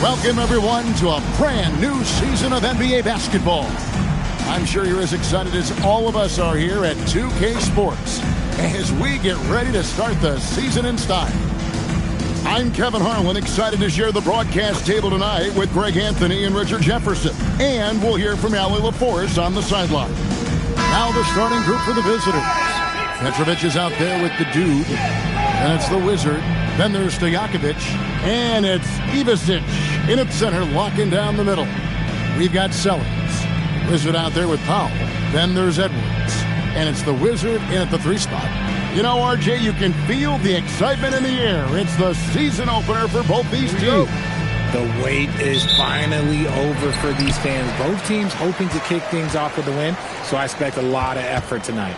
Welcome, everyone, to a brand new season of NBA basketball. I'm sure you're as excited as all of us are here at 2K Sports as we get ready to start the season in style. I'm Kevin Harlan, excited to share the broadcast table tonight with Greg Anthony and Richard Jefferson. And we'll hear from Allie LaForce on the sideline. Now the starting group for the visitors. Petrovic is out there with the dude. And it's the Wizard. Then there's Stojakovic. And it's Ivisic in at center, locking down the middle. We've got Sellers. Wizard out there with Powell. Then there's Edwards. And it's the Wizard in at the 3 spot. You know, RJ, you can feel the excitement in the air. It's the season opener for both these teams. The wait is finally over for these fans. Both teams hoping to kick things off with a win, so I expect a lot of effort tonight.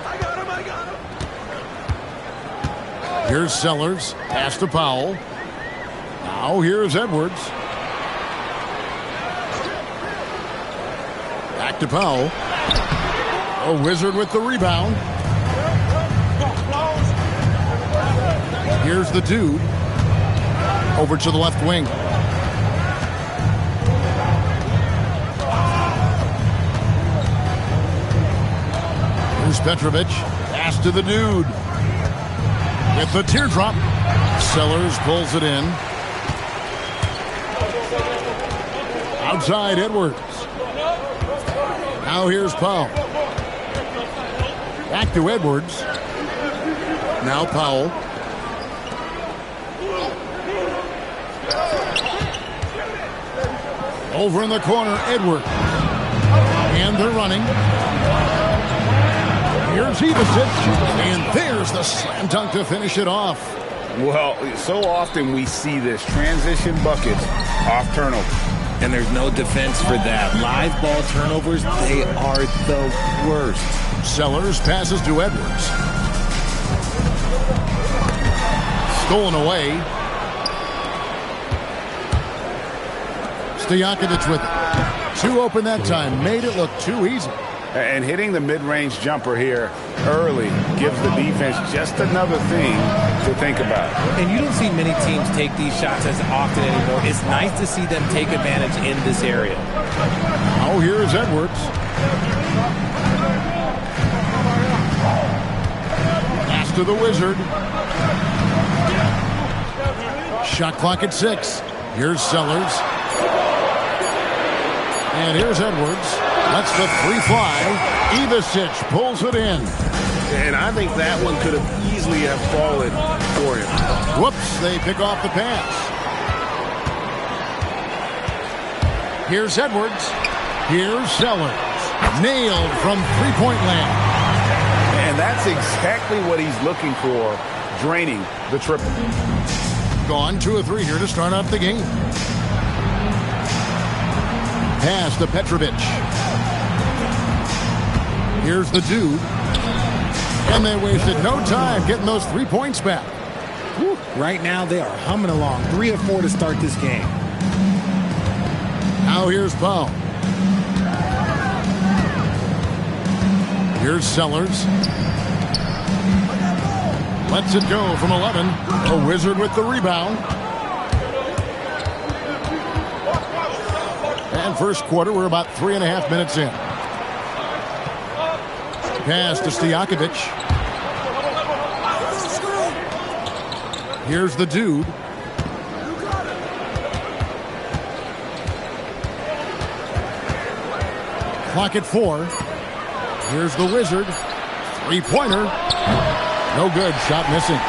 I got him. Here's Sellers. Pass to Powell. Now here's Edwards. Back to Powell. A Wizard with the rebound. Here's the dude. Over to the left wing. Here's Petrovic. Pass to the dude. With the teardrop. Sellers pulls it in. Outside Edwards. Now here's Powell. Back to Edwards. Now Powell. Over in the corner, Edwards. And they're running. Here's Ivisic. And there's the slam dunk to finish it off. Well, so often we see this transition buckets off turnover. And there's no defense for that. Live ball turnovers, they are the worst. Sellers passes to Edwards. Stolen away. Stojakovic with it. Too open that time. Made it look too easy. And hitting the mid-range jumper here early gives the defense just another thing to think about. And you don't see many teams take these shots as often anymore. It's nice to see them take advantage in this area. Oh, here's Edwards. Pass to the Wizard. Shot clock at 6. Here's Sellers. And here's Edwards. Lets the 3 fly. Ivisic pulls it in. And I think that one could have easily have fallen for him. Whoops, they pick off the pass. Here's Edwards. Here's Sellers. Nailed from three-point land. And that's exactly what he's looking for, draining the triple. Gone 2 of 3 here to start off the game. Pass to Petrovic. Here's the dude. And they wasted no time getting those 3 points back. Whew. Right now they are humming along. 3 of 4 to start this game. Now here's Powell. Here's Sellers. Lets it go from 11. A Wizard with the rebound. And first quarter, we're about 3.5 minutes in. Pass to Stojakovic. Here's the dude. Clock at 4. Here's the Wizard. 3-pointer. No good. Shot missing.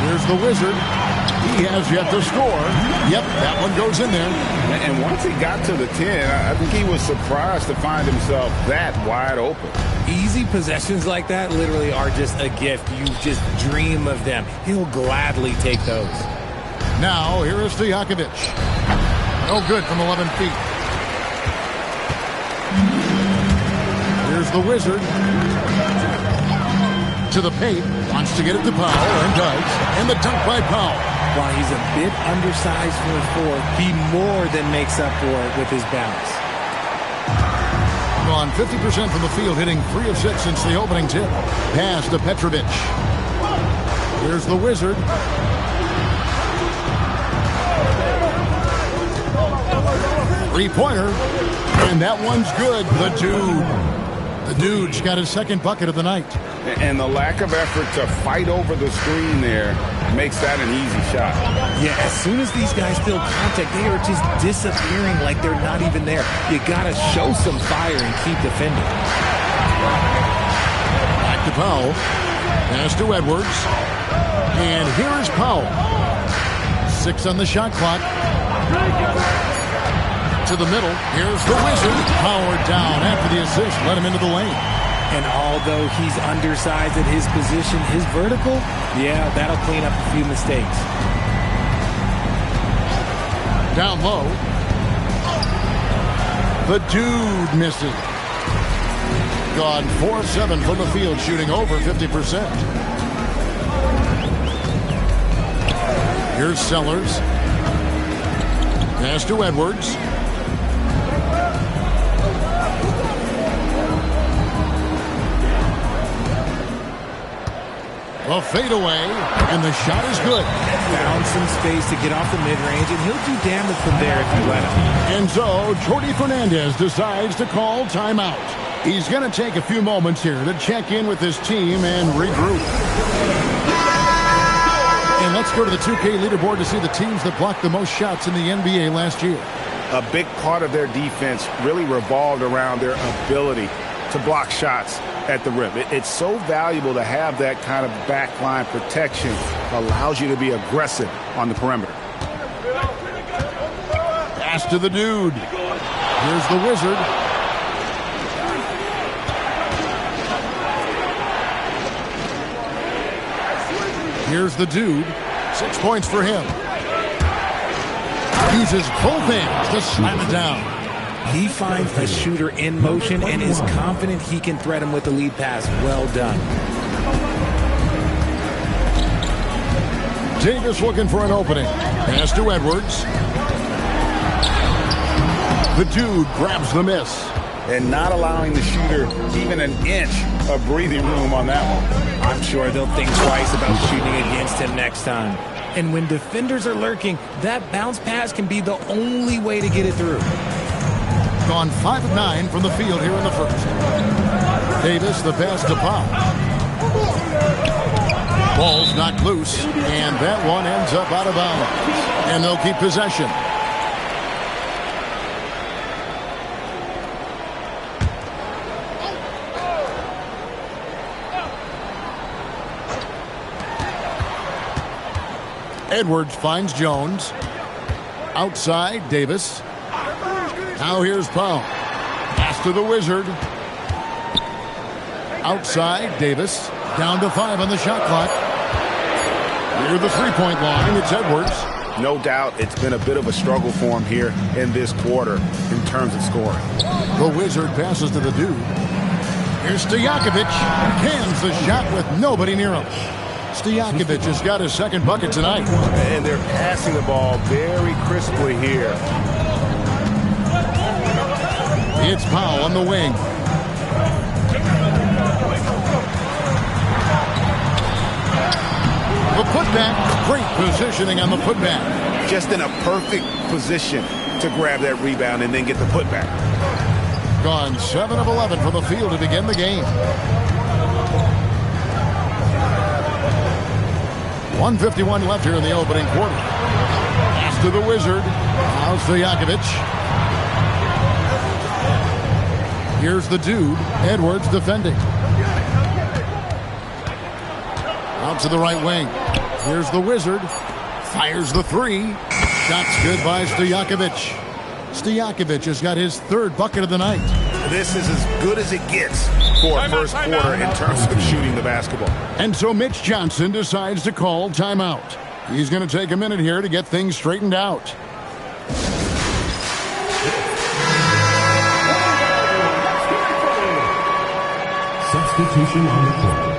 Here's the Wizard. He has yet to score. Yep, that one goes in there. And once he got to the 10, I think he was surprised to find himself that wide open. Easy possessions like that literally are just a gift. You just dream of them. He'll gladly take those. Now, here is Stojakovic. No good from 11 feet. Here's the Wizard. To the paint. Wants to get it to Powell, and does. And the dunk by Powell. While he's a bit undersized for a 4, he more than makes up for it with his bounce. Gone 50% from the field, hitting 3 of 6 since the opening tip. Pass to Petrovic. Here's the Wizard. Three-pointer. And that one's good. The dude's got his second bucket of the night. And the lack of effort to fight over the screen there makes that an easy shot. Yeah, as soon as these guys feel contact, they are just disappearing like they're not even there. You got to show some fire and keep defending. Back to Powell. Pass to Edwards. And here is Powell. 6 on the shot clock. To the middle. Here's the Wizard. Powered down after the assist. Let him into the lane. And although he's undersized at his position, his vertical, yeah, that'll clean up a few mistakes. Down low. The dude misses. Gone 4-7 from the field, shooting over 50%. Here's Sellers. Pass to Edwards. A fadeaway, and the shot is good. Found some space to get off the mid-range, and he'll do damage from there if you let him. And so, Jordi Fernandez decides to call timeout. He's going to take a few moments here to check in with his team and regroup. And let's go to the 2K leaderboard to see the teams that blocked the most shots in the NBA last year. A big part of their defense really revolved around their ability to block shots at the rim. It's so valuable to have that kind of backline protection. Allows you to be aggressive on the perimeter. Pass to the dude. Here's the Wizard. Here's the dude. 6 points for him. Uses both hands to slam it down. He finds a shooter in motion and is confident he can threat him with the lead pass. Well done. Davis looking for an opening. Pass to Edwards. The dude grabs the miss. And not allowing the shooter even an inch of breathing room on that one. I'm sure they'll think twice about shooting against him next time. And when defenders are lurking, that bounce pass can be the only way to get it through. Gone 5 of 9 from the field here in the first. Davis, the pass to Pop. Ball's knocked loose, and that one ends up out of bounds. And they'll keep possession. Edwards finds Jones. Outside, Davis. Now here's Powell. Pass to the Wizard. Outside, Davis. Down to 5 on the shot clock. Near the three-point line, it's Edwards. No doubt it's been a bit of a struggle for him here in this quarter in terms of scoring. The Wizard passes to the dude. Here's Stojakovic. Cans the shot with nobody near him. Stojakovic has got his second bucket tonight. And they're passing the ball very crisply here. It's Powell on the wing. The putback. Great positioning on the putback. Just in a perfect position to grab that rebound and then get the putback. Gone 7 of 11 from the field to begin the game. 1:51 left here in the opening quarter. Pass to the Wizard. Now Stojakovic. Here's the dude. Edwards defending. Out to the right wing. Here's the Wizard. Fires the three. Shot's good by Stojakovic. Stojakovic has got his third bucket of the night. This is as good as it gets for a first quarter in terms of shooting the basketball. And so Mitch Johnson decides to call timeout. He's going to take a minute here to get things straightened out. Substitution on the court.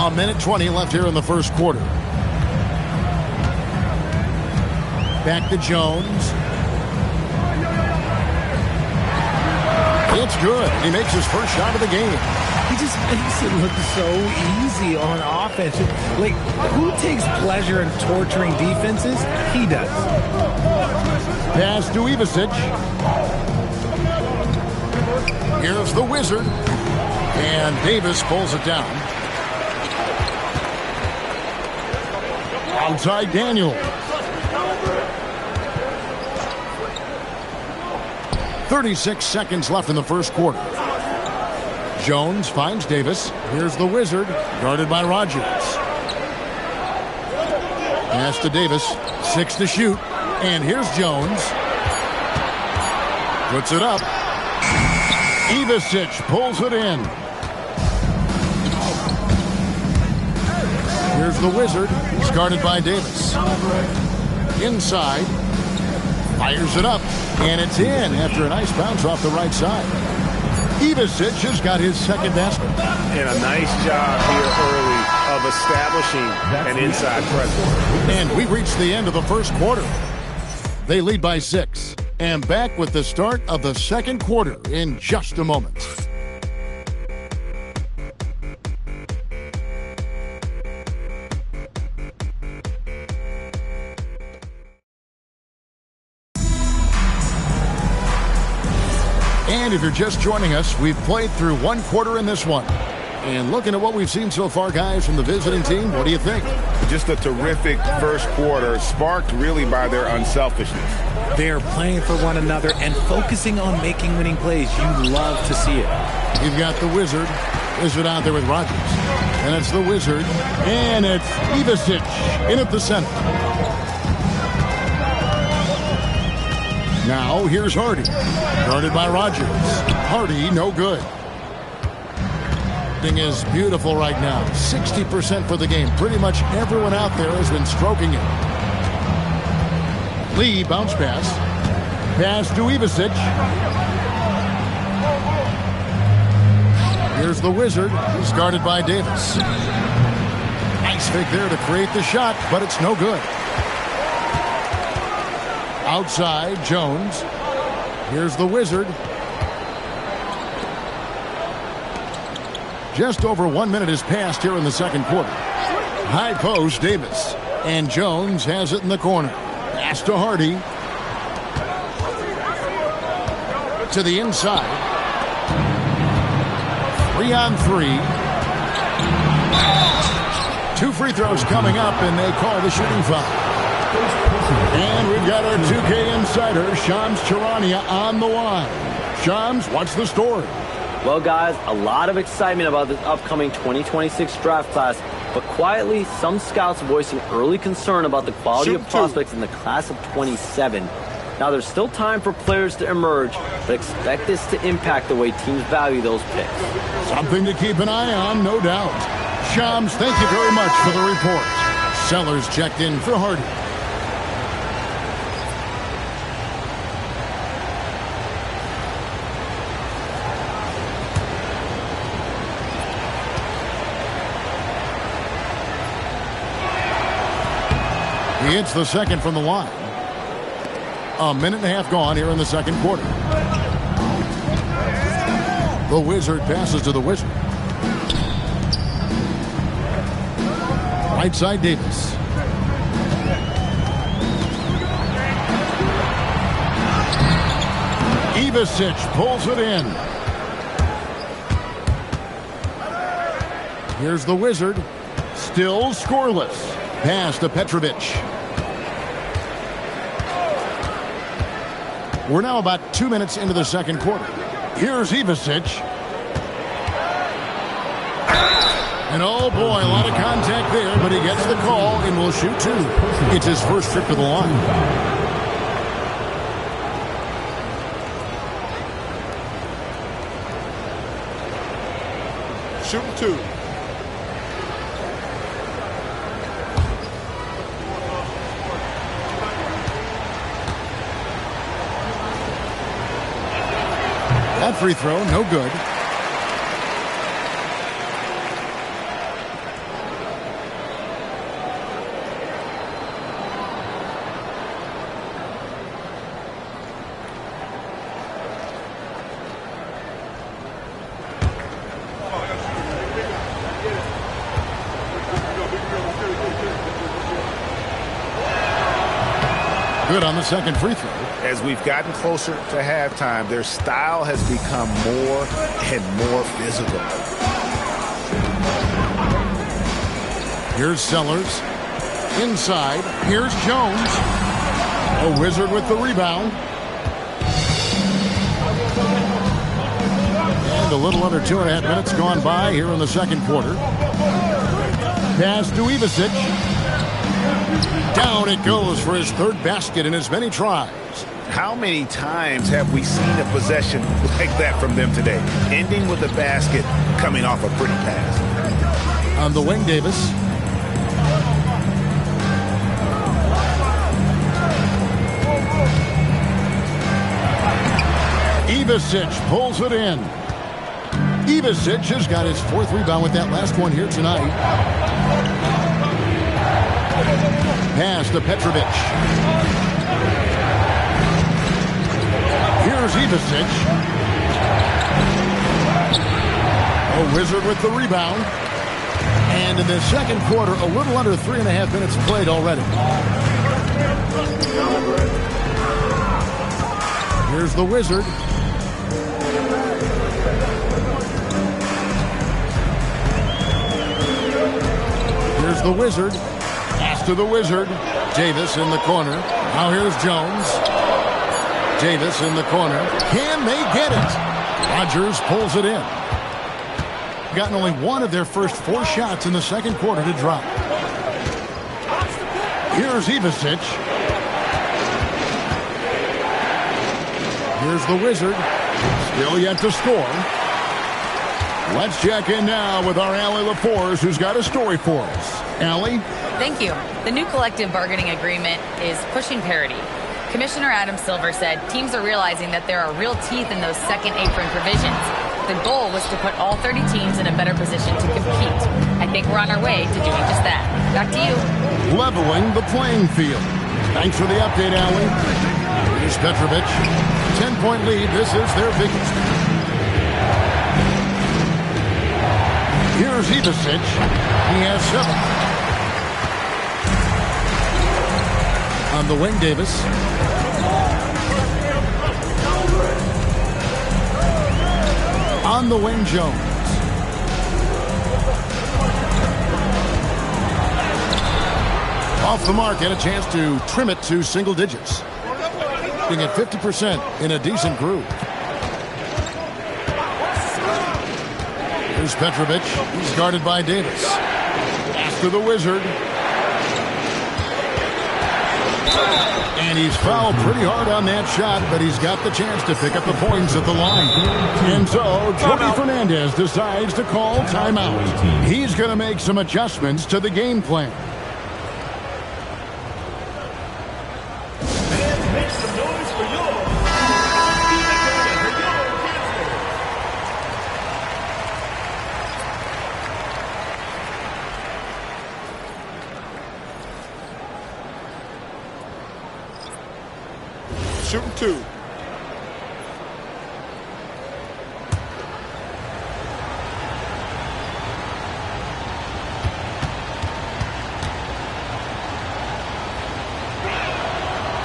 A minute 20 left here in the first quarter. Back to Jones. It's good. He makes his first shot of the game. He just makes it look so easy on offense. Like, who takes pleasure in torturing defenses? He does. Pass to Ivasic. Here's the Wizard. And Davis pulls it down. Outside Daniel. 36 seconds left in the first quarter. Jones finds Davis. Here's the Wizard, guarded by Rogers. Pass to Davis. 6 to shoot. And here's Jones. Puts it up. Ivasic pulls it in. Here's the Wizard. He's guarded by Davis. Inside. Fires it up. And it's in after a nice bounce off the right side. Ivasic has got his second basket. And a nice job here early of establishing an inside presence. And we reached the end of the first quarter. They lead by 6. And back with the start of the second quarter in just a moment. And if you're just joining us, we've played through one quarter in this one. And looking at what we've seen so far, guys, from the visiting team, what do you think? Just a terrific first quarter, sparked really by their unselfishness. They're playing for one another and focusing on making winning plays. You love to see it. You've got the Wizard. Wizard out there with Rogers. And it's the Wizard. And it's Ivasic in at the center. Now, here's Hardy. Guarded by Rogers. Hardy, no good. Thing is beautiful right now. 60% for the game. Pretty much everyone out there has been stroking it. Lee, bounce pass. Pass to Ivasic. Here's the Wizard. He's guarded by Davis. Nice fake there to create the shot, but it's no good. Outside, Jones. Here's the Wizard. Just over 1 minute has passed here in the second quarter. High post, Davis. And Jones has it in the corner. Pass to Hardy. To the inside. 3 on 3. 2 free throws coming up, and they call the shooting foul. And we've got our 2K insider, Shams Charania, on the line. Shams, what's the story? Well, guys, a lot of excitement about this upcoming 2026 draft class, but quietly, some scouts voicing early concern about the quality of prospects in the class of 27. Now, there's still time for players to emerge, but expect this to impact the way teams value those picks. Something to keep an eye on, no doubt. Shams, thank you very much for the report. Sellers checked in for Hardy. He hits the second from the line. A minute and a half gone here in the second quarter. The Wizard passes to the Wizard. Right side, Davis. Ivasic pulls it in. Here's the Wizard. Still scoreless. Pass to Petrovic. We're now about 2 minutes into the second quarter. Here's Ivasic. And oh boy, a lot of contact there, but he gets the call and will shoot 2. It's his first trip to the line. Shooting 2. That free throw, no good. Good on the second free throw. As we've gotten closer to halftime, their style has become more and more physical. Here's Sellers. Inside. Here's Jones. A Wizard with the rebound. And a little under 2.5 minutes gone by here in the second quarter. Pass to Ivicic. Down it goes for his third basket in as many tries. How many times have we seen a possession like that from them today? Ending with a basket, coming off a pretty pass. On the wing, Davis. Ivicic pulls it in. Ivicic has got his fourth rebound with that last one here tonight. Pass to Petrovic. Here's Ivicic. A Wizard with the rebound. And in the second quarter, a little under 3.5 minutes played already. Here's the Wizard. Here's the Wizard. Pass to the Wizard. Davis in the corner. Now here's Jones. Davis in the corner. Can they get it? Rodgers pulls it in. Gotten only one of their first 4 shots in the second quarter to drop. Here's Ivicic. Here's the Wizard. Still yet to score. Let's check in now with our Allie LaForce, who's got a story for us. Allie? Thank you. The new collective bargaining agreement is pushing parity. Commissioner Adam Silver said teams are realizing that there are real teeth in those second apron provisions. The goal was to put all 30 teams in a better position to compete. I think we're on our way to doing just that. Back to you. Leveling the playing field. Thanks for the update, Allie. Here's Petrovic. 10-point lead. This is their biggest. Here's Ivicic. He has 7. On the wing, Davis. On the wing, Jones. Off the mark, and a chance to trim it to single digits. Being at 50% in a decent groove. Here's Petrovic. He's guarded by Davis. Pass to the Wizard. And he's fouled pretty hard on that shot, but he's got the chance to pick up the points at the line. And so, Tony Fernandez decides to call timeout. He's going to make some adjustments to the game plan. Make some noise for your Shooting 2.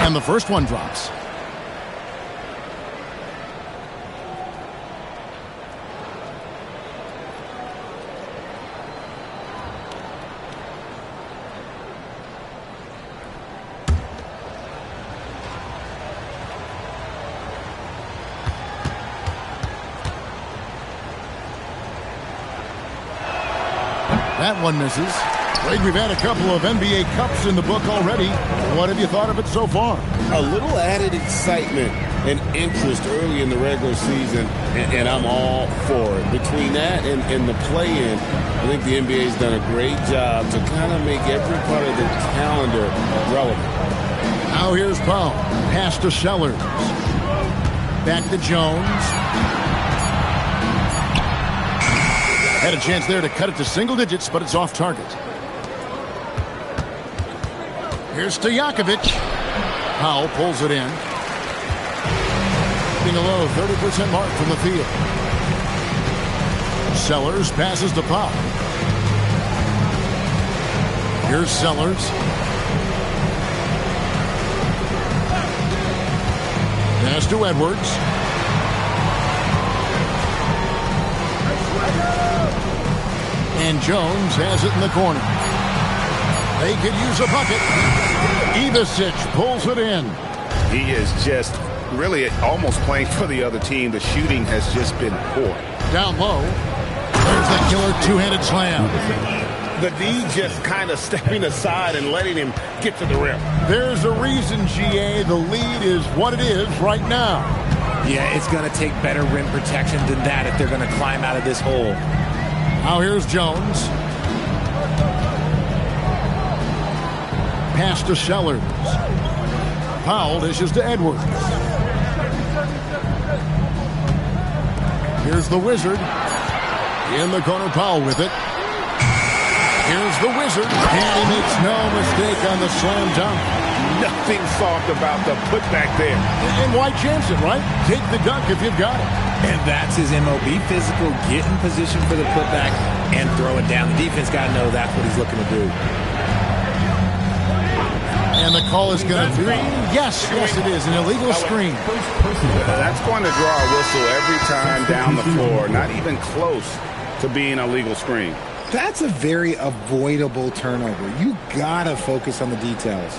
And the first one drops. That one misses. Greg, we've had a couple of NBA Cups in the book already. What have you thought of it so far? A little added excitement and interest early in the regular season, and I'm all for it. Between that and the play-in, I think the NBA's done a great job to kind of make every part of the calendar relevant. Now here's Powell. Pass to Sellers. Back to Jones. Had a chance there to cut it to single digits, but it's off target. Here's Stojakovic. Powell pulls it in. Being a low 30% mark from the field. Sellers passes to Powell. Here's Sellers. Pass to Edwards. And Jones has it in the corner. They could use a bucket. Ivisic pulls it in. He is just really almost playing for the other team. The shooting has just been poor. Down low. There's the killer two-handed slam. The D just kind of stepping aside and letting him get to the rim. There's a reason, GA, the lead is what it is right now. Yeah, it's going to take better rim protection than that if they're going to climb out of this hole. Now here's Jones. Pass to Sellers. Powell dishes to Edwards. Here's the Wizard. In the corner, Powell with it. Here's the Wizard. And he makes no mistake on the slam dunk. Nothing soft about the putback there. And why chance it, right? Take the dunk if you've got it. And that's his MO. Be physical, get in position for the putback, and throw it down. The defense got to know that's what he's looking to do. And the call is going to be, yes, it is, an illegal screen. That's going to draw a whistle every time down the floor. Not even close to being a legal screen. That's a very avoidable turnover. You got to focus on the details.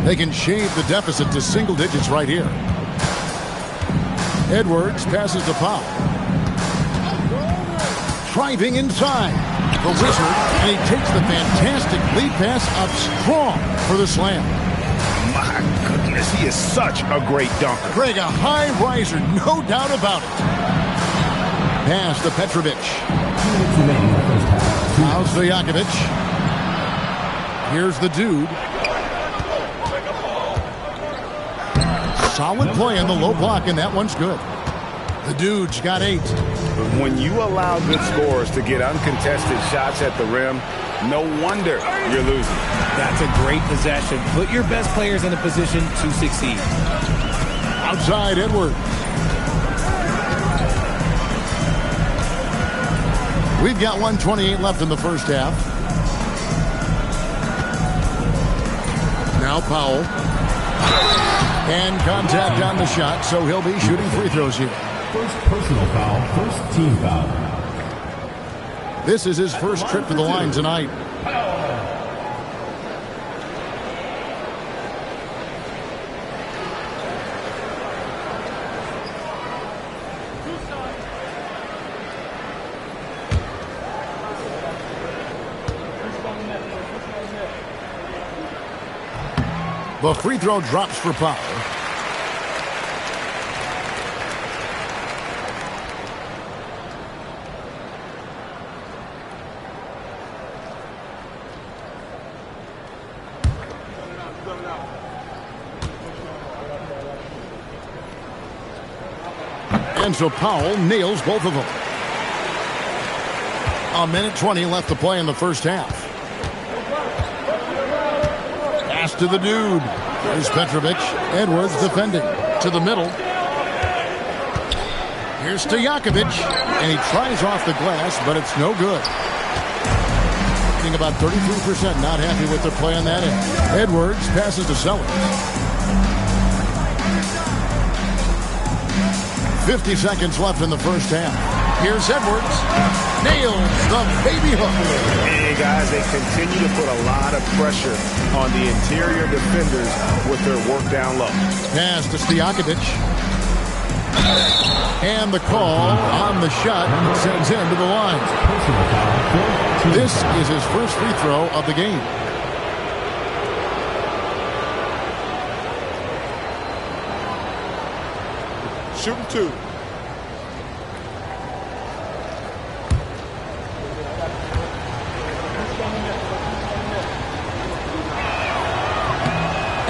They can shave the deficit to single digits right here. Edwards passes to Powell. Driving inside. The Wizard, and he takes the fantastic lead pass up strong for the slam. My goodness, he is such a great dunker. Craig, a high riser, no doubt about it. Pass to Petrovic. Now Stojakovic. Here's the dude. Solid play in the low block, and that one's good. The dude's got 8. When you allow good scorers to get uncontested shots at the rim, no wonder you're losing. That's a great possession. Put your best players in a position to succeed. Outside Edwards. We've got 1:28 left in the first half. Now Powell. And contact on the shot, so he'll be shooting free throws here. First personal foul, first team foul. This is his first trip to the line tonight. The free throw drops for Powell. And so Powell nails both of them. 1:20 left to play in the first half. Pass to the dude. Here's Petrovic. Edwards defending. To the middle. Here's Stojakovic. And he tries off the glass, but it's no good. Getting about 33%. Not happy with their play on that end. Edwards passes to Sellers. 50 seconds left in the first half. Here's Edwards. Nails the baby hook. Hey, guys, they continue to put a lot of pressure on the interior defenders with their work down low. Pass to Stojakovic. And the call on the shot sends him to the line. This is his first free throw of the game. Shooting 2.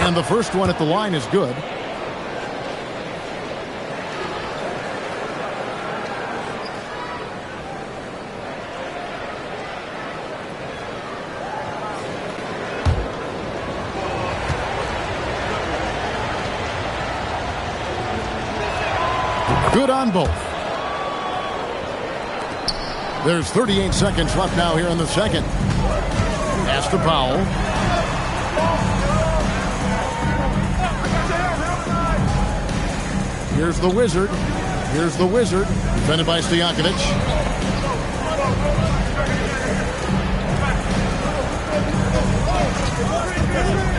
And the first one at the line is good. Good on both. There's 38 seconds left now here in the second. Pass to Powell. Here's the Wizard. Here's the Wizard. Defended by Stojakovic.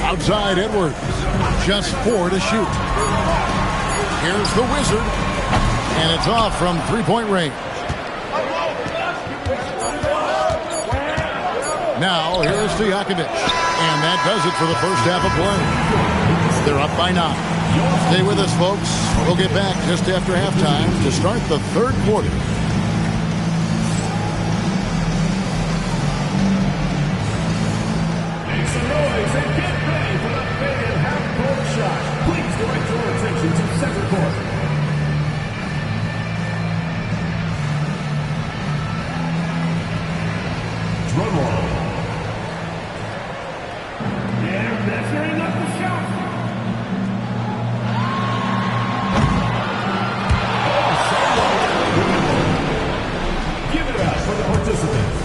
Outside Edwards. Just 4 to shoot. Here's the Wizard. And it's off from three-point range. Now, here's Stojakovic. And that does it for the first half of play. They're up by 9. Stay with us, folks. We'll get back just after halftime to start the third quarter. Make some noise and get ready for the big and half-court shot. Please direct your attention to center court. Drum roll. Yeah, that's very enough the shot. Give it up for the participants.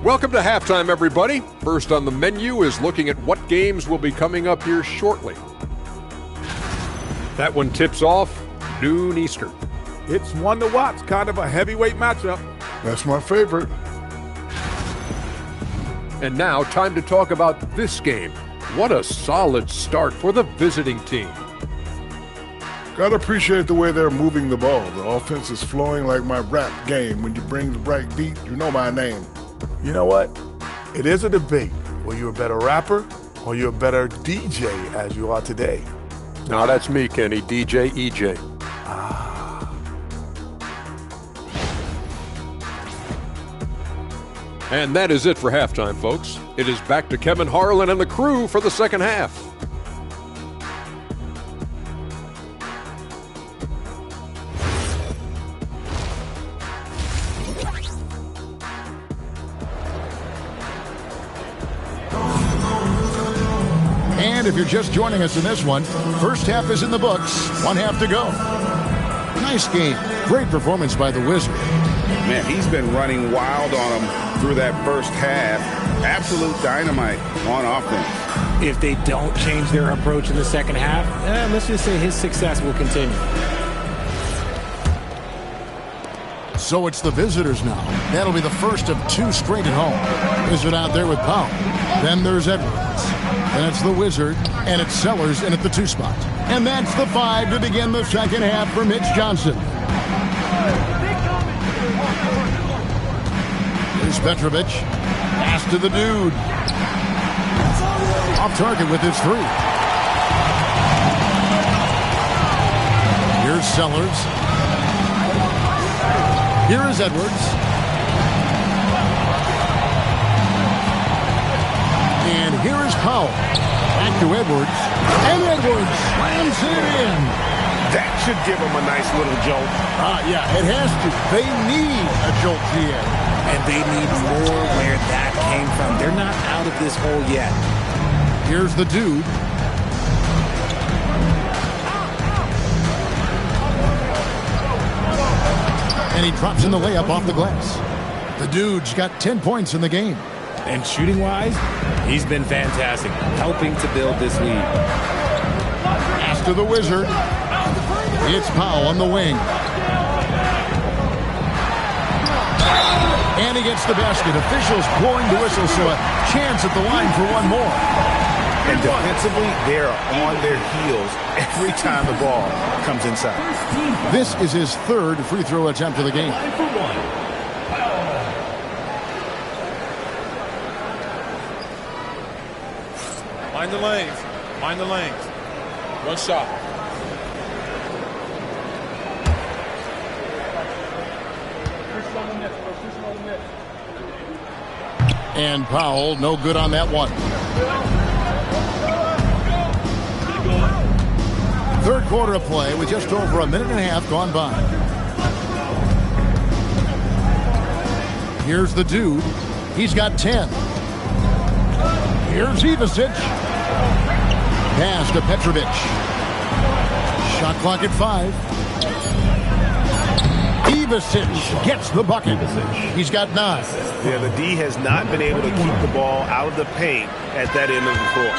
Welcome to halftime, everybody. First on the menu is looking at what games will be coming up here shortly. That one tips off noon Eastern. It's one to watch, kind of a heavyweight matchup. That's my favorite. And now, time to talk about this game. What a solid start for the visiting team. Gotta appreciate the way they're moving the ball. The offense is flowing like my rap game. When you bring the right beat, you know my name. You know what? It is a debate. Were you a better rapper or you're a better DJ as you are today? Now that's me, Kenny, DJ EJ. And that is it for halftime, folks. It is back to Kevin Harlan and the crew for the second half. And if you're just joining us in this one, first half is in the books. One half to go. Nice game. Great performance by the Wizard. Man, he's been running wild on him through that first half. Absolute dynamite on offense. If they don't change their approach in the second half, let's just say his success will continue. So it's the visitors now. That'll be the first of 2 straight at home. Wizard out there with Powell. Then there's Edwards. And it's the Wizard, and it's Sellers in at the 2 spot. And that's the 5 to begin the second half for Mitch Johnson. Here's Petrovic. Pass to the dude. Off target with his 3. Here's Sellers. Here is Edwards. And here is Powell. Back to Edwards. And Edwards slams it in. That should give them a nice little jolt. Yeah, it has to. They need a jolt here. And they need more where that came from. They're not out of this hole yet. Here's the dude. And he drops in the layup off the glass. The dude's got 10 points in the game. And shooting-wise, he's been fantastic, helping to build this lead. Pass to the Wizard. It's Powell on the wing. And he gets the basket. Officials blowing the whistle, so a chance at the line for one more. And defensively, they're on their heels every time the ball comes inside. This is his 3rd free throw attempt of the game. Mind the lanes. Mind the lanes. One shot. And Powell, no good on that one. Third quarter of play with just over a minute and a half gone by. Here's the dude. He's got 10. Here's Ivasic. Pass to Petrovic. Shot clock at 5. Ivasic gets the bucket. He's got 9. Yeah, the D has not been able to keep the ball out of the paint at that end of the floor.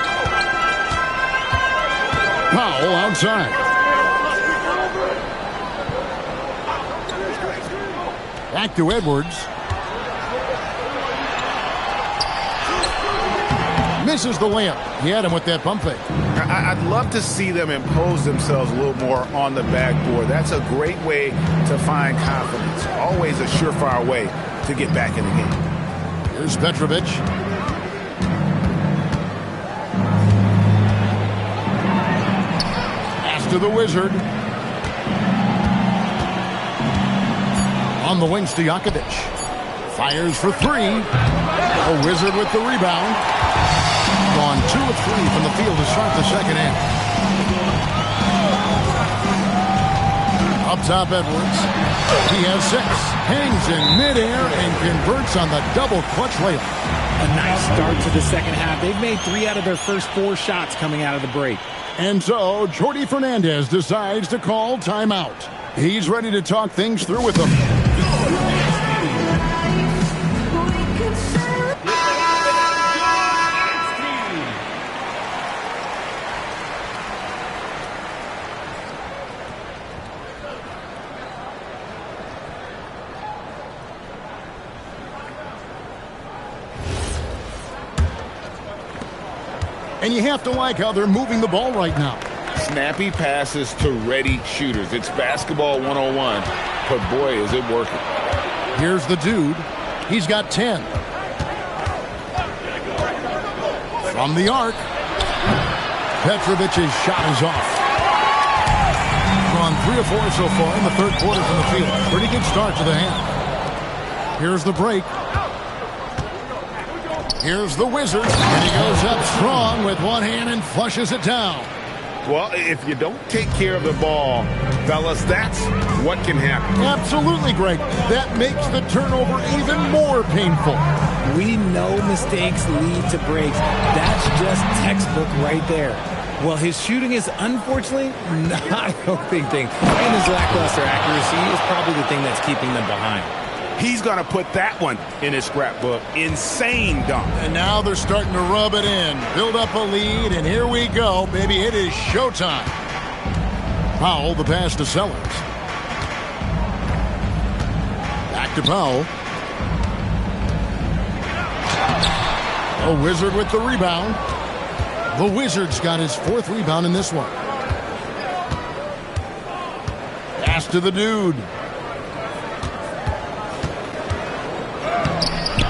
Powell outside. Back to Edwards. Misses the layup. He had him with that pump fake. I'd love to see them impose themselves a little more on the backboard. That's a great way to find confidence. Always a surefire way to get back in the game. Here's Petrovic. Pass to the Wizard. On the wing, Stojakovic. Fires for 3. A Wizard with the rebound. Gone 2 of 3 from the field to start the second half. Up top, Edwards. He has 6. Hangs in midair and converts on the double clutch layup. A nice start to the second half. They've made 3 out of their first 4 shots coming out of the break. And so, Jordi Fernandez decides to call timeout. He's ready to talk things through with them. And you have to like how they're moving the ball right now. Snappy passes to ready shooters. It's basketball 101, but boy, is it working. Here's the dude. He's got 10. From the arc. Petrovic's shot is off. Gone 3 of 4 so far in the third quarter from the field. Pretty good start to the half. Here's the break. Here's the Wizard, and he goes up strong with one hand and flushes it down. Well, if you don't take care of the ball, fellas, that's what can happen. Absolutely, Greg. That makes the turnover even more painful. We know mistakes lead to breaks. That's just textbook right there. Well, his shooting is unfortunately not helping things. And his lackluster accuracy is probably the thing that's keeping them behind. He's going to put that one in his scrapbook. Insane dunk. And now they're starting to rub it in. Build up a lead, and here we go, baby. It is showtime. Powell, the pass to Sellers. Back to Powell. A Wizard with the rebound. The Wizard's got his 4th rebound in this one. Pass to the dude.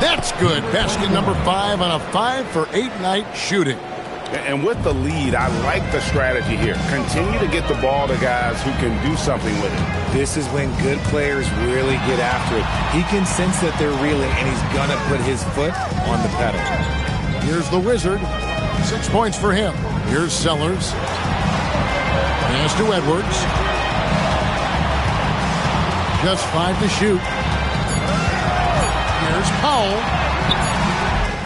That's good. Basket number 5 on a 5-for-8 night shooting. And with the lead, I like the strategy here. Continue to get the ball to guys who can do something with it. This is when good players really get after it. He can sense that they're reeling, and he's going to put his foot on the pedal. Here's the Wizard. 6 points for him. Here's Sellers. Pass to Edwards. Just 5 to shoot. Here's Powell.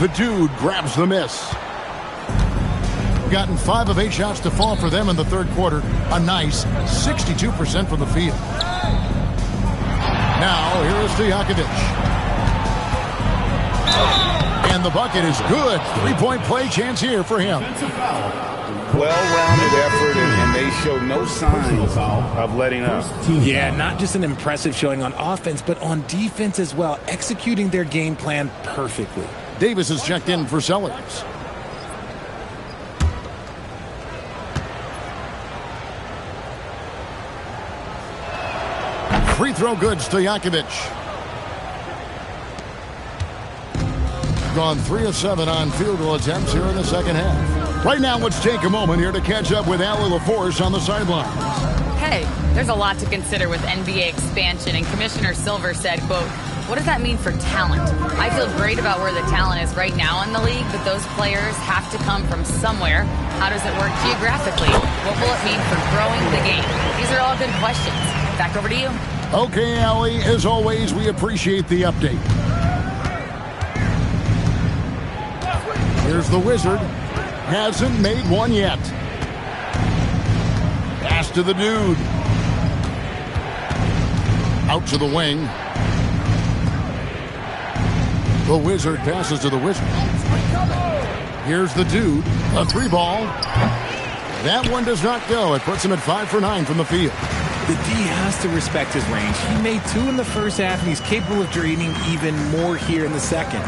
The dude grabs the miss. Gotten 5 of 8 shots to fall for them in the third quarter. A nice 62% from the field. Now, here is Stojakovic. And the bucket is good. 3-point play chance here for him. Well-rounded effort, and they show no signs of letting up. Yeah, not just an impressive showing on offense, but on defense as well, executing their game plan perfectly. Davis is checked in for Sellers. Free throw good, Stojakovic. Gone 3 of 7 on field goal attempts here in the second half. Right now, let's take a moment here to catch up with Allie LaForce on the sidelines. Hey, there's a lot to consider with NBA expansion, and Commissioner Silver said, quote, what does that mean for talent? I feel great about where the talent is right now in the league, but those players have to come from somewhere. How does it work geographically? What will it mean for growing the game? These are all good questions. Back over to you. Okay, Allie, as always, we appreciate the update. Here's the Wizard. Hasn't made one yet. Pass to the dude. Out to the wing. The Wizard passes to the Wizard. Here's the dude. A 3-ball. That one does not go. It puts him at 5 for 9 from the field. The D has to respect his range. He made 2 in the first half, and he's capable of draining even more here in the second.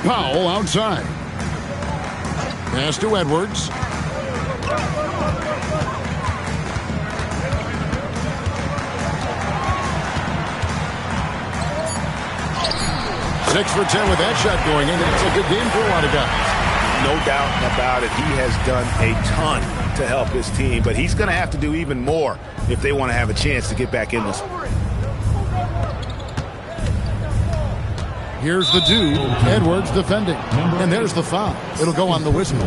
Powell outside. Pass to Edwards. 6 for 10 with that shot going in. It's a good game for a lot of guys. No doubt about it. He has done a ton to help his team, but he's going to have to do even more if they want to have a chance to get back in this. Here's the dude, Edwards defending. And there's the foul. It'll go on the Wizard.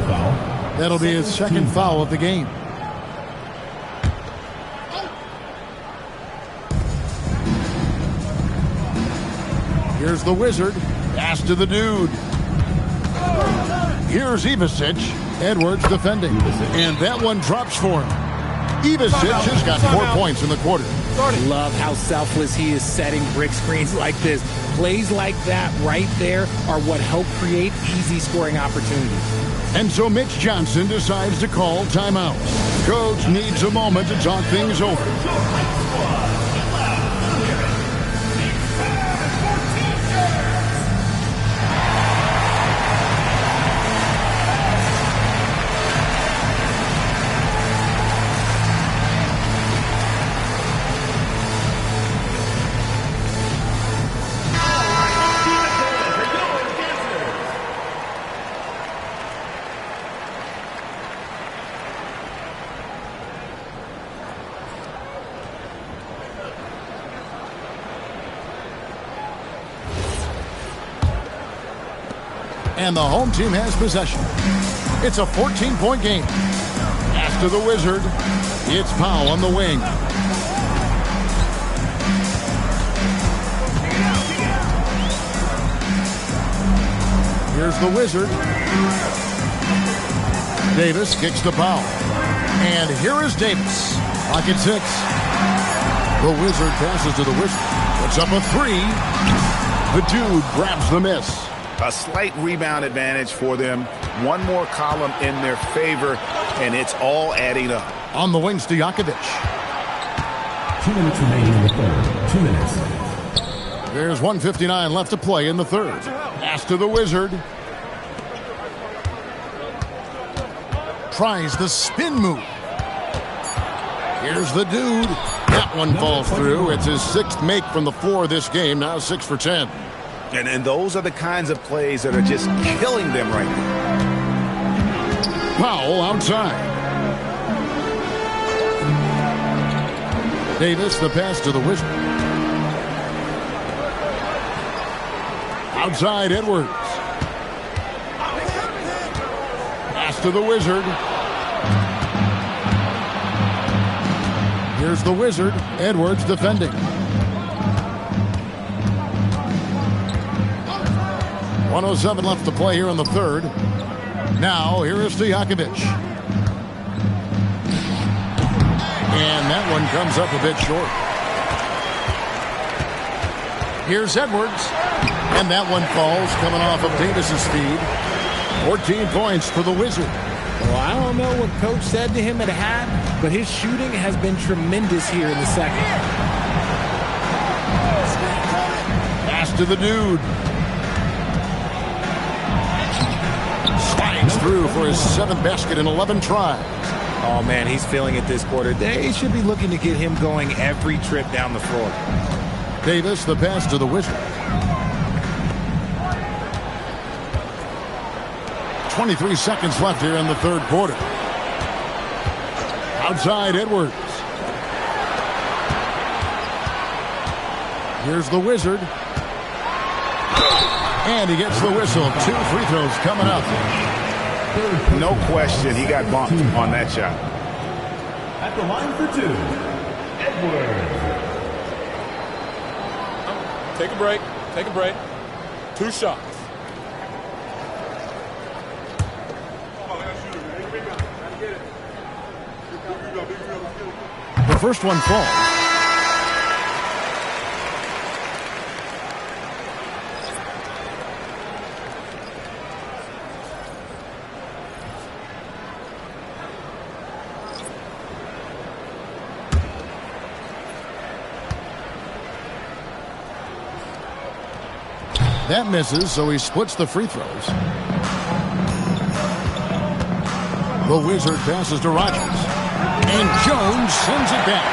That'll be his second foul of the game. Here's the Wizard. Pass to the dude. Here's Ivasic. Edwards defending. And that one drops for him. Ivasic has got 4 points in the quarter. Love how selfless he is setting brick screens like this. Plays like that right there are what help create easy scoring opportunities. And so Mitch Johnson decides to call timeout. Coach needs a moment to talk things over. And the home team has possession. It's a 14-point game. Pass to the Wizard. It's Powell on the wing. Here's the Wizard. Davis kicks to Powell. And here is Davis. Pocket 6. The Wizard passes to the Wizard. Puts up a 3. The dude grabs the miss. A slight rebound advantage for them. One more column in their favor, and it's all adding up. On the wing, Stojakovic. 2 minutes remaining in the third. 2 minutes. There's 1:59 left to play in the third. Pass to the Wizard. Tries the spin move. Here's the dude. That one falls through. It's his 6th make from the floor this game. Now 6 for 10. And those are the kinds of plays that are just killing them right now. Powell outside. Davis, the pass to the Wizard. Outside, Edwards. Pass to the Wizard. Here's the Wizard. Edwards defending. 1:07 left to play here in the third. Now, here is Stojakovic. And that one comes up a bit short. Here's Edwards. And that one falls, coming off of Davis's speed. 14 points for the Wizard. Well, I don't know what Coach said to him at half, but his shooting has been tremendous here in the second. Pass to the dude. Slides through for his 7th basket in 11 tries. Oh, man, he's feeling it this quarter. They should be looking to get him going every trip down the floor. Davis, the pass to the Wizard. 23 seconds left here in the third quarter. Outside, Edwards. Here's the Wizard. And he gets the whistle. 2 free throws coming up. No question, he got bumped on that shot. At the line for 2, Edwards. Take a break. Take a break. 2 shots. The first one falls. That misses, so he splits the free throws. The Wizard passes to Rogers. And Jones sends it back.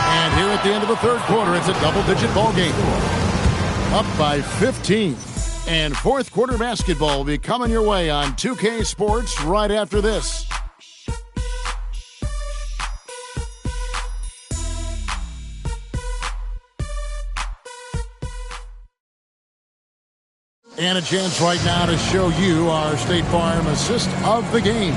And here at the end of the third quarter, it's a double-digit ball game. Up by 15. And fourth quarter basketball will be coming your way on 2K Sports right after this. And a chance right now to show you our State Farm assist of the game.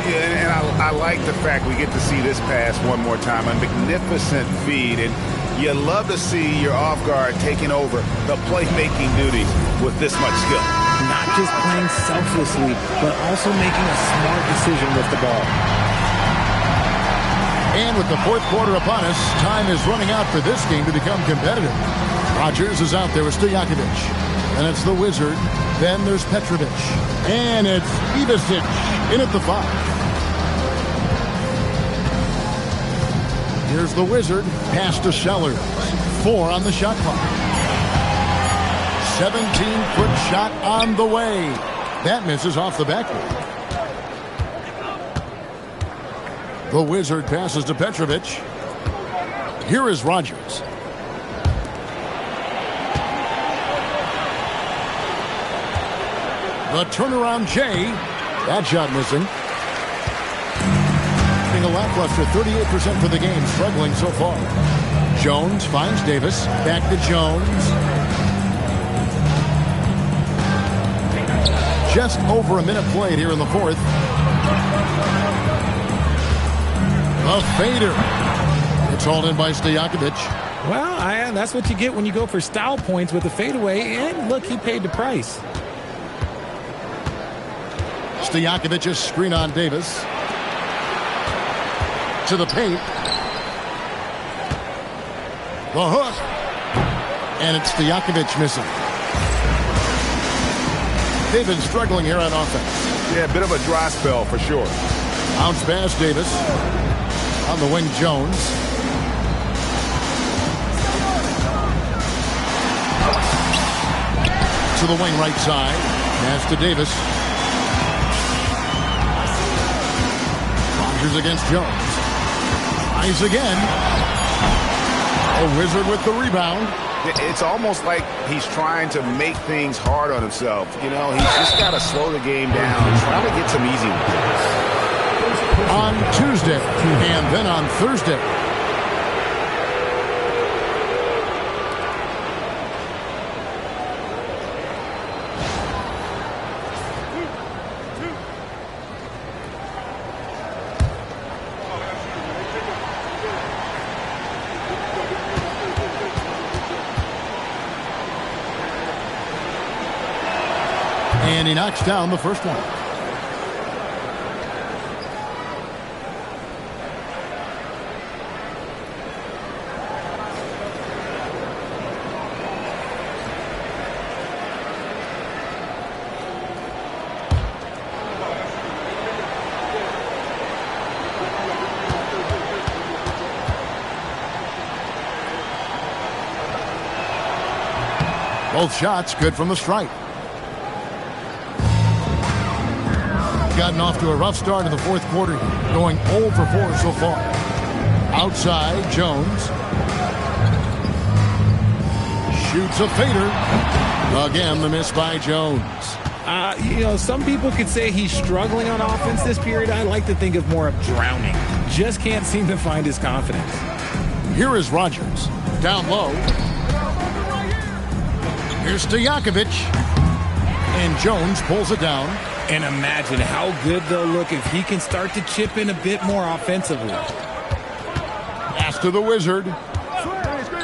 Yeah, and I like the fact we get to see this pass one more time. A magnificent feed, and you love to see your off guard taking over the playmaking duties with this much skill. Not just playing selflessly, but also making a smart decision with the ball. And with the fourth quarter upon us, time is running out for this game to become competitive. Rogers is out there with Stojakovic. And it's the Wizard. Then there's Petrovic. And it's Ivisic in at the 5. Here's the Wizard. Pass to Sellers. 4 on the shot clock. 17-foot shot on the way. That misses off the backboard. The Wizard passes to Petrovic. Here is Rogers. The turnaround Jay. That shot missing. Being a lackluster 38% for the game, struggling so far. Jones finds Davis. Back to Jones. Just over a minute played here in the fourth. A fader. It's hauled in by Stojakovic. Well, that's what you get when you go for style points with a fadeaway. And look, he paid the price. Stojakovic's screen on Davis. To the paint. The hook. And it's Stojakovic missing. They've been struggling here on offense. Yeah, a bit of a dry spell for sure. Bounce pass Davis. On the wing, Jones. To the wing right side. Pass to Davis. Rogers against Jones. Tries again. A Wizard with the rebound. It's almost like he's trying to make things hard on himself. You know, he's just got to slow the game down. Trying to get some easy ones. On Tuesday and then on Thursday. And he knocks down the first one. Both shots good from the stripe. Gotten off to a rough start in the fourth quarter, going 0 for 4 so far. Outside, Jones. Shoots a fader. Again, the miss by Jones. Some people could say he's struggling on offense this period. I like to think of more of drowning. Just can't seem to find his confidence. Here is Rogers. Down low. Here's Stojakovic. And Jones pulls it down. And imagine how good they'll look if he can start to chip in a bit more offensively. Pass to the Wizard.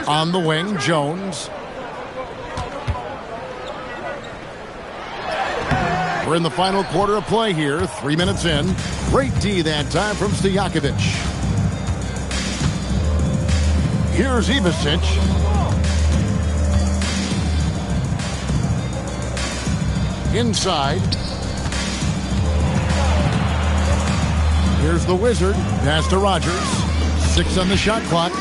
On the wing, Jones. We're in the final quarter of play here. 3 minutes in. Great D that time from Stojakovic. Here's Ivisic. Inside. Here's the Wizard. Pass to Rogers. 6 on the shot clock.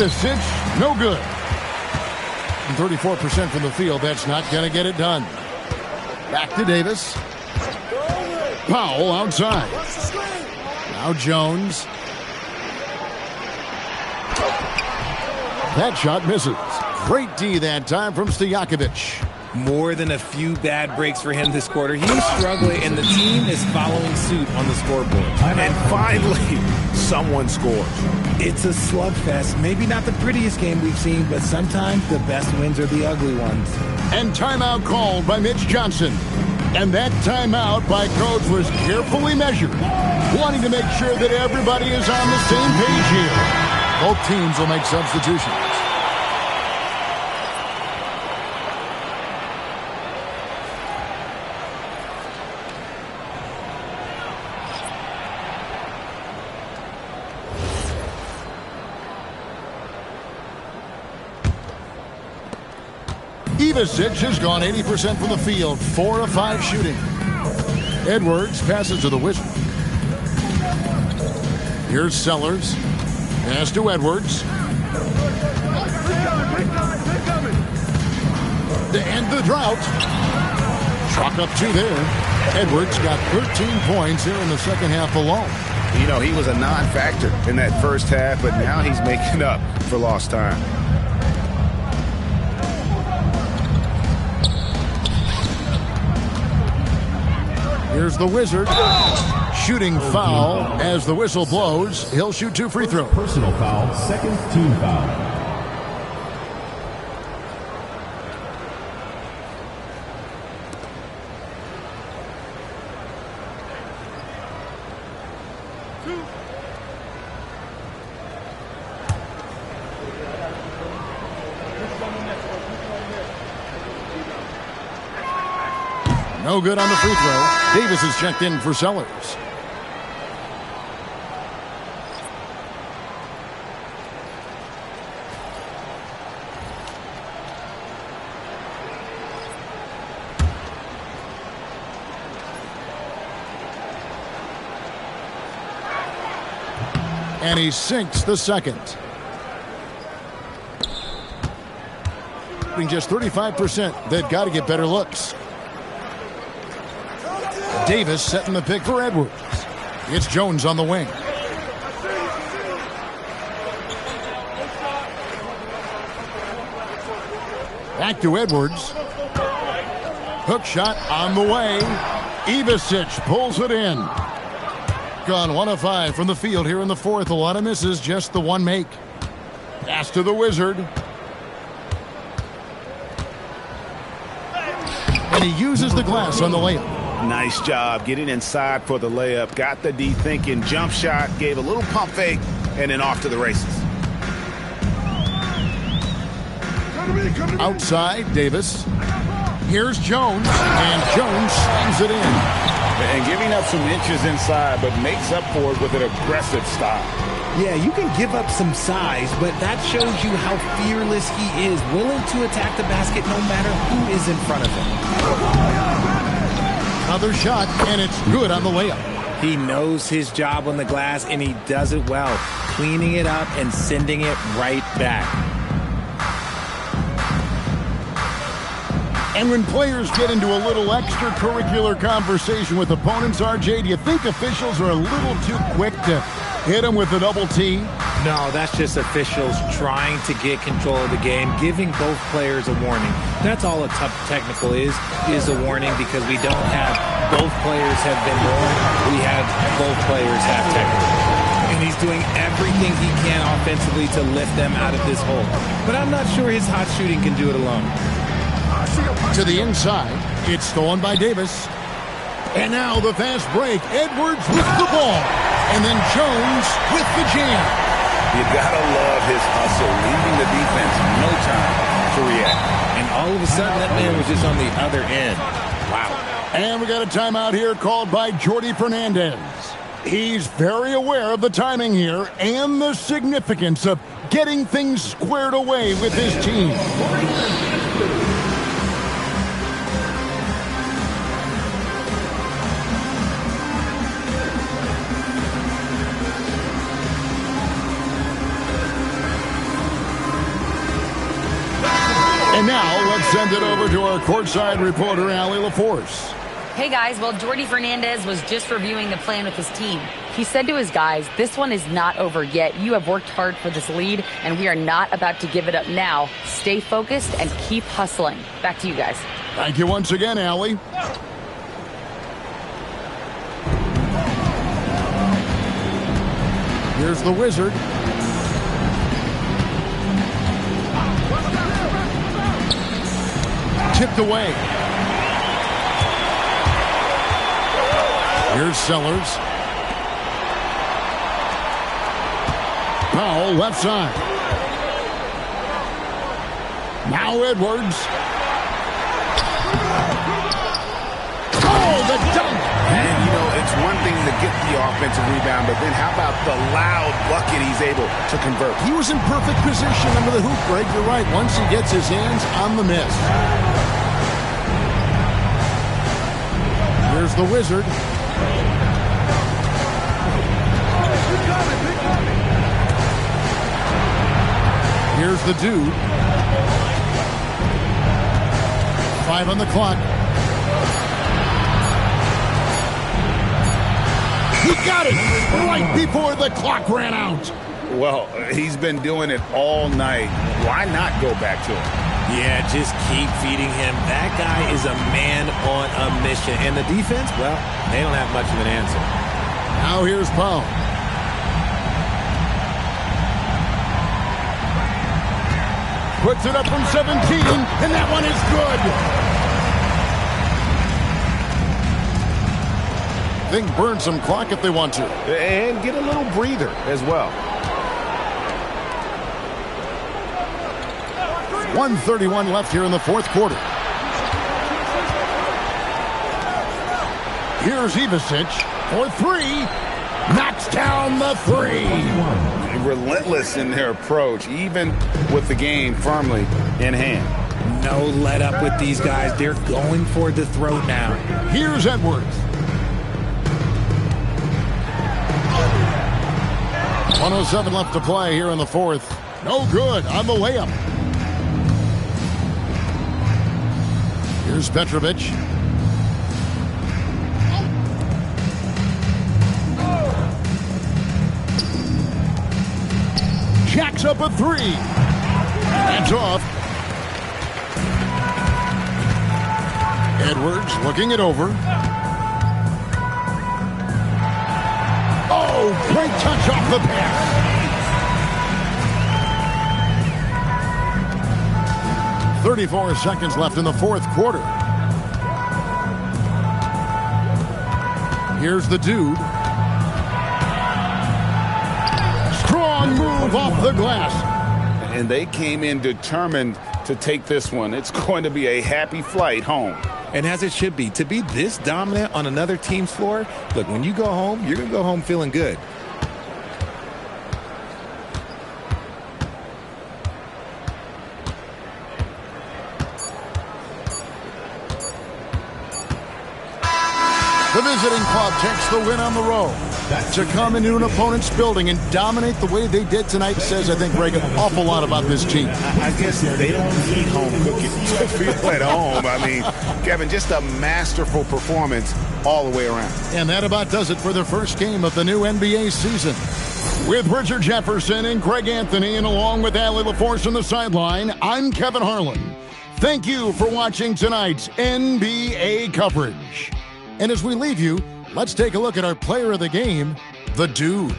Ivasic, no good. And 34% from the field, that's not going to get it done. Back to Davis. Powell outside. Now Jones. That shot misses. Great D that time from Stojakovic. More than a few bad breaks for him this quarter. He's struggling, and the team is following suit on the scoreboard. And finally, someone scores. It's a slugfest. Maybe not the prettiest game we've seen, but sometimes the best wins are the ugly ones. And timeout called by Mitch Johnson. And that timeout by Coach was carefully measured, wanting to make sure that everybody is on the same page here. Both teams will make substitutions. Ivasic has gone 80% from the field, 4 of 5 shooting. Edwards passes to the Wizard. Here's Sellers. Pass to Edwards. To end the drought. Chalk up 2 there. Edwards got 13 points here in the second half alone. You know, he was a non-factor in that first half, but now he's making up for lost time. Here's the Wizard. Shooting foul as the whistle blows. He'll shoot 2 free throws. Personal foul, second team foul. No good on the free throw. Davis is checked in for Sellers. And he sinks the second. Just 35%. They've got to get better looks. Davis setting the pick for Edwards. It's Jones on the wing. Back to Edwards. Hook shot on the way. Ivasic pulls it in. Gone 1 of 5 from the field here in the fourth. A lot of misses, just the one make. Pass to the Wizard. And he uses the glass on the layup. Nice job getting inside for the layup. Got the D thinking. Jump shot. Gave a little pump fake. And then off to the races. Outside, Davis. Here's Jones. And Jones slams it in. And giving up some inches inside, but makes up for it with an aggressive style. Yeah, you can give up some size, but that shows you how fearless he is. Willing to attack the basket no matter who is in front of him. Another shot, and it's good on the layup. He knows his job on the glass, and he does it well, cleaning it up and sending it right back. And when players get into a little extracurricular conversation with opponents, RJ, do you think officials are a little too quick to hit them with a double T? No, that's just officials trying to get control of the game, giving both players a warning. That's all a tough technical is a warning, because we don't have both players have been warned. We have both players have technical. And he's doing everything he can offensively to lift them out of this hole. But I'm not sure his hot shooting can do it alone. To the inside, it's stolen by Davis. And now the fast break. Edwards with the ball. And then Jones with the jam. You gotta love his hustle, leaving the defense no time to react. And all of a sudden, that man was just on the other end. Wow. And we got a timeout here called by Jordi Fernandez. He's very aware of the timing here and the significance of getting things squared away with his team. And now let's send it over to our courtside reporter, Allie LaForce. Hey guys, well, Jordi Fernandez was just reviewing the plan with his team. He said to his guys, this one is not over yet. You have worked hard for this lead, and we are not about to give it up now. Stay focused and keep hustling. Back to you guys. Thank you once again, Allie. Here's the Wizard. Tipped away. Here's Sellers. Powell left side. Now Edwards. Oh, the dunk! And, you know, it's one thing to get the offensive rebound, but then how about the loud bucket he's able to convert? He was in perfect position under the hoop, Greg. You're right. Once he gets his hands on the miss. Here's the Wizard. Here's the Dude. 5 on the clock. He got it right before the clock ran out. Well, he's been doing it all night. Why not go back to him? Yeah, just keep feeding him. That guy is a man on a mission. And the defense, well, they don't have much of an answer. Now here's Powell. Puts it up from 17, and that one is good. I think burn some clock if they want to. And get a little breather as well. 1:31 left here in the fourth quarter. Here's Ivasic for 3. Knocks down the 3. Relentless in their approach, even with the game firmly in hand. No let up with these guys. They're going for the throat now. Here's Edwards. 1:07 left to play here in the fourth. No good on the layup. Here's Petrovic. Jacks up a 3. Hands off. Edwards looking it over. Oh, great touch off the pass. .34 seconds left in the fourth quarter. Here's the Dude. Strong move off the glass. And they came in determined to take this one. It's going to be a happy flight home. And as it should be, to be this dominant on another team's floor, look, when you go home, you're going to go home feeling good. The visiting club takes the win on the road. To come into an opponent's building and dominate the way they did tonight says, I think, Greg, an awful lot about this team. I guess they don't need home cooking to feel at home. I mean, Kevin, just a masterful performance all the way around. And that about does it for the first game of the new NBA season. With Richard Jefferson and Greg Anthony, and along with Allie LaForce on the sideline, I'm Kevin Harlan. Thank you for watching tonight's NBA coverage. And as we leave you, let's take a look at our player of the game, the Dude.